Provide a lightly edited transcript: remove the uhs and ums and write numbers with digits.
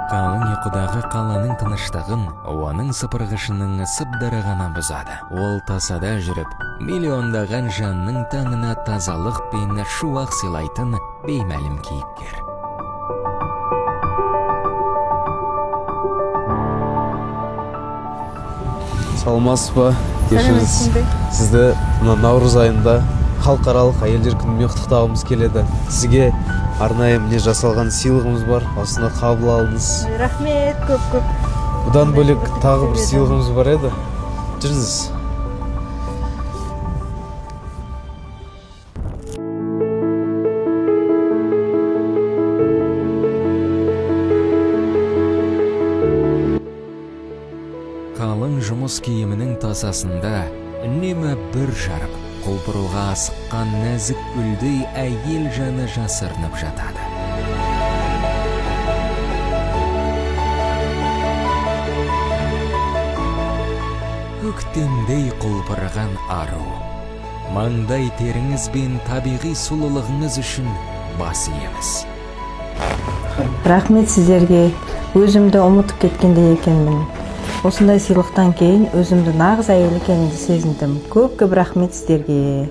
Қалың ұйқыдағы қаланың тыныштығын, оның сыпырғышының сыбдыры ғана бұзады. Ол тасада жүріп, миллиондаған жанның таңына тазалық пен шуақ сыйлайтын беймәлім кейіпкер. Саламатсыз ба? Кешіріңіз. Сізді наурыз айында халықаралық әйелдер күнімен құттықтағымыз келеді. Сізге арнайы міне жасалған сыйлығымыз бар. Осыны қабыл алдыңыз. Рахмет, көп. Бұдан бөлек тағы бір сыйлығымыз бар еді. Жүріңіз. Қалың жұмыс киімінің тасасында үнемі бір жарып, құлпыруға асыққан нәзік гүлдей әйел жаны жасырынып жатады. Көктемдей құлпырған ару, маңдай теріңіз бен табиғи сұлулығыңыз үшін бас иеміз. Рахмет сіздерге. Өзімді ұмытып кеткендей екенмін. Осындай сыйлықтан кейін өзімді нағыз әйел екенімді сезіндім. Көп рахмет сіздерге.